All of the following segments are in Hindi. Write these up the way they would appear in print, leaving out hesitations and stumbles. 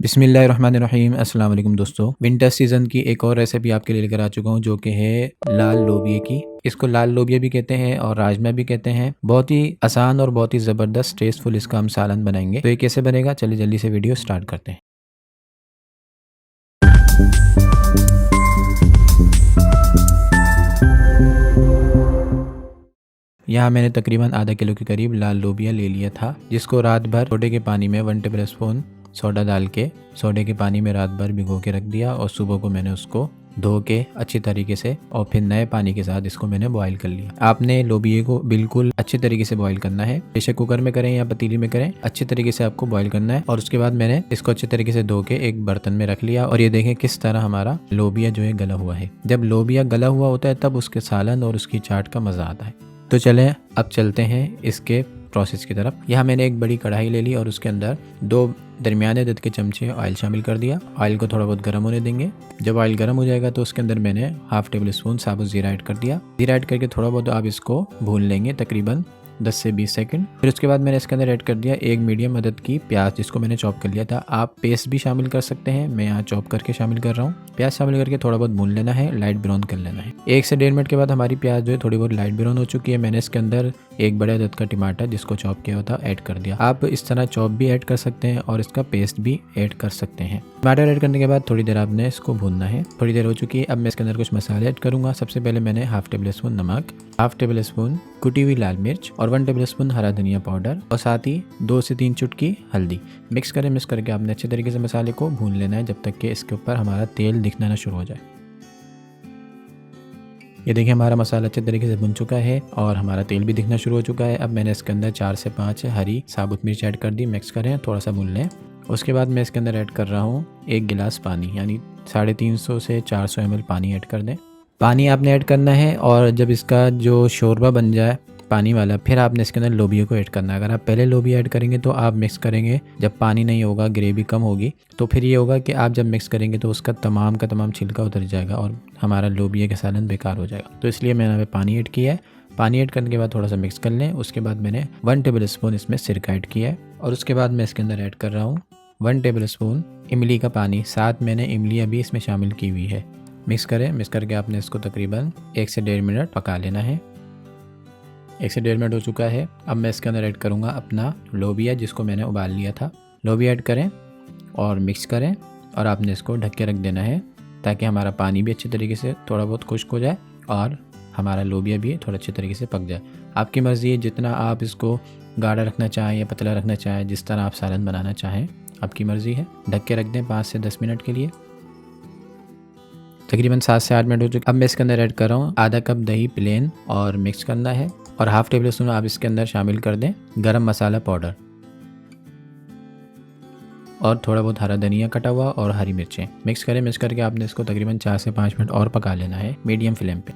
बिस्मिल्लाहिर्रहमानिर्रहीम। अस्सलाम वालेकुम दोस्तों, विंटर सीज़न की एक और रेसिपी आपके लिए लेकर आ चुका हूँ जो कि है लाल लोबिया की। इसको लाल लोबिया भी कहते हैं और राजमा भी कहते हैं। बहुत ही आसान और बहुत ही ज़बरदस्त टेस्टफुल इसका हम सालन बनाएंगे। तो ये कैसे बनेगा, चलिए जल्दी से वीडियो स्टार्ट करते हैं। यहाँ मैंने तकरीबन आधा किलो के करीब लाल लोबिया ले लिया था, जिसको रात भर सोडे के पानी में 1 टेबल स्पून सोडा डाल के सोडे के पानी में रात भर भिगो के रख दिया और सुबह को मैंने उसको धो के अच्छी तरीके से और फिर नए पानी के साथ इसको मैंने बॉईल कर लिया। आपने लोबिये को बिल्कुल अच्छे तरीके से बॉईल करना है, प्रेशर कुकर में करें या पतीली में करें, अच्छे तरीके से आपको बॉईल करना है। और उसके बाद मैंने इसको अच्छे तरीके से धो के एक बर्तन में रख लिया और ये देखें किस तरह हमारा लोबिया जो है गला हुआ है। जब लोबिया गला हुआ होता है तब उसके सालन और उसकी चाट का मज़ा आता है। तो चलें अब चलते हैं इसके प्रोसेस की तरफ। यहाँ मैंने एक बड़ी कढ़ाई ले ली और उसके अंदर 2 दरमियाने दर्द के चमचे ऑयल शामिल कर दिया। ऑयल को थोड़ा बहुत गर्म होने देंगे। जब ऑयल गर्म हो जाएगा तो उसके अंदर मैंने 1/2 टेबल स्पून साबुत ज़ीरा ऐड कर दिया। ज़ीरा ऐड करके थोड़ा बहुत आप इसको भून लेंगे तकरीबन 10 से 20 सेकंड। फिर उसके बाद मैंने इसके अंदर ऐड कर दिया एक मीडियम अदद की प्याज, जिसको मैंने चॉप कर लिया था। आप पेस्ट भी शामिल कर सकते हैं, मैं यहाँ चॉप करके शामिल कर रहा हूँ। प्याज शामिल करके थोड़ा बहुत भून लेना है, लाइट ब्राउन कर लेना है। 1 से 1.5 मिनट के बाद हमारी प्याज जो है थोड़ी बहुत लाइट ब्राउन हो चुकी है। मैंने इसके अंदर एक बड़े अदद का टमाटर जिसको चॉप किया होता ऐड कर दिया। आप इस तरह चॉप भी ऐड कर सकते हैं और इसका पेस्ट भी ऐड कर सकते हैं। टमाटर ऐड करने के बाद थोड़ी देर आपने इसको भूनना है। थोड़ी देर हो चुकी है, अब मैं इसके अंदर कुछ मसाले ऐड करूंगा। सबसे पहले मैंने 1/2 टेबल स्पून नमक, 1/2 टेबल स्पून कुटी हुई लाल मिर्च और 1 टेबल स्पून हरा धनिया पाउडर और साथ ही 2 से 3 चुटकी हल्दी मिक्स करके आपने अच्छे तरीके से मसाले को भून लेना है जब तक कि इसके ऊपर हमारा तेल दिखना ना शुरू हो जाए। ये देखिए हमारा मसाला अच्छे तरीके से भुन चुका है और हमारा तेल भी दिखना शुरू हो चुका है। अब मैंने इसके अंदर 4 से 5 हरी साबुत मिर्च ऐड कर दी। मिक्स करें, थोड़ा सा भून लें। उसके बाद मैं इसके अंदर ऐड कर रहा हूँ 1 गिलास पानी, यानी 350 से 400 ml पानी ऐड कर दें। पानी आपने ऐड करना है और जब इसका जो शोरबा बन जाए पानी वाला, फिर आपने इसके अंदर लोबिया को ऐड करना है। अगर आप पहले लोबिया ऐड करेंगे तो आप मिक्स करेंगे, जब पानी नहीं होगा, ग्रेवी कम होगी, तो फिर ये होगा कि आप जब मिक्स करेंगे तो उसका तमाम का तमाम छिलका उतर जाएगा और हमारा लोबिया का सालन बेकार हो जाएगा। तो इसलिए मैंने यहाँ पे पानी ऐड किया है। पानी ऐड करने के बाद थोड़ा सा मिक्स कर लें। उसके बाद मैंने 1 टेबल स्पून इसमें सिरका ऐड किया है और उसके बाद मैं इसके अंदर ऐड कर रहा हूँ 1 टेबल स्पून इमली का पानी। साथ मैंने इमली अभी इसमें शामिल की हुई है। मिक्स करें, मिक्स करके आपने इसको तकरीबन 1 से 1.5 मिनट पका लेना है। 1 से 1.5 मिनट हो चुका है। अब मैं इसके अंदर ऐड करूँगा अपना लोबिया जिसको मैंने उबाल लिया था। लोबिया ऐड करें और मिक्स करें और आपने इसको ढक के रख देना है ताकि हमारा पानी भी अच्छी तरीके से थोड़ा बहुत खुश्क हो जाए और हमारा लोबिया भी थोड़ा अच्छे तरीके से पक जाए। आपकी मर्ज़ी है, जितना आप इसको गाढ़ा रखना चाहें या पतला रखना चाहें, जिस तरह आप सालन बनाना चाहें, आपकी मर्ज़ी है। ढक के रख दें 5 से 10 मिनट के लिए। तकरीबन 7 से 8 मिनट हो चुके। अब मैं इसके अंदर ऐड कर रहा हूँ आधा कप दही प्लेन और मिक्स करना है और 1/2 टेबल स्पून आप इसके अंदर शामिल कर दें गरम मसाला पाउडर और थोड़ा बहुत हरा धनिया कटा हुआ और हरी मिर्चें। मिक्स करें, मिक्स करके आपने इसको तकरीबन 4 से 5 मिनट और पका लेना है मीडियम फ्लेम पे।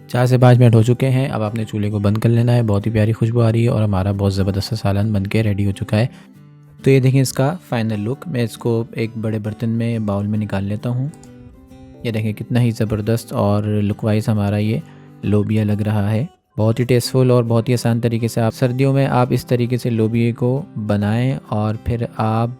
4 से 5 मिनट हो चुके हैं। अब आपने चूल्हे को बंद कर लेना है। बहुत ही प्यारी खुशबू आ रही है और हमारा बहुत ज़बरदस्त सालन बन के रेडी हो चुका है। तो ये देखें इसका फाइनल लुक। मैं इसको एक बड़े बर्तन में बाउल में निकाल लेता हूँ। ये देखें कितना ही ज़बरदस्त और लुक वाइज हमारा ये लोबिया लग रहा है। बहुत ही टेस्टफुल और बहुत ही आसान तरीके से आप सर्दियों में आप इस तरीके से लोबिया को बनाएं और फिर आप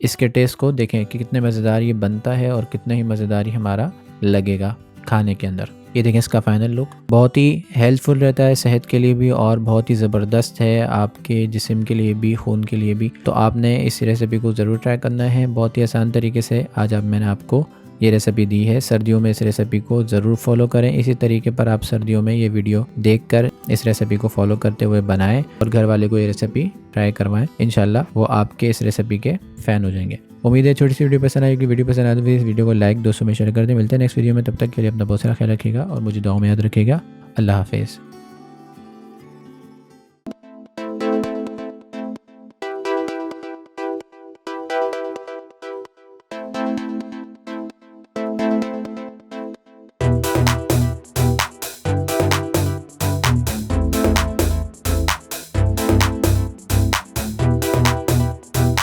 इसके टेस्ट को देखें कि कितने मज़ेदार ये बनता है और कितना ही मज़ेदार ही हमारा लगेगा खाने के अंदर। ये देखें इसका फाइनल लुक। बहुत ही हेल्पफुल रहता है सेहत के लिए भी और बहुत ही ज़बरदस्त है आपके जिस्म के लिए भी, खून के लिए भी। तो आपने इस रेसिपी को ज़रूर ट्राई करना है। बहुत ही आसान तरीके से आज मैंने आपको ये रेसिपी दी है। सर्दियों में इस रेसिपी को ज़रूर फॉलो करें। इसी तरीके पर आप सर्दियों में ये वीडियो देखकर इस रेसिपी को फॉलो करते हुए बनाएं और घर वाले को ये रेसिपी ट्राई करवाएं। इंशाल्लाह वो आपके इस रेसिपी के फ़ैन हो जाएंगे। उम्मीद है छोटी सी वीडियो पसंद आएगी। वीडियो पसंद आए तो इस वीडियो को लाइक, दोस्तों में शेयर कर दें। मिलते हैं नेक्स्ट वीडियो में, तब तक के लिए अपना बहुत सारा ख्याल रखिएगा और मुझे दुआ में याद रखिएगा। अल्लाह हाफिज़।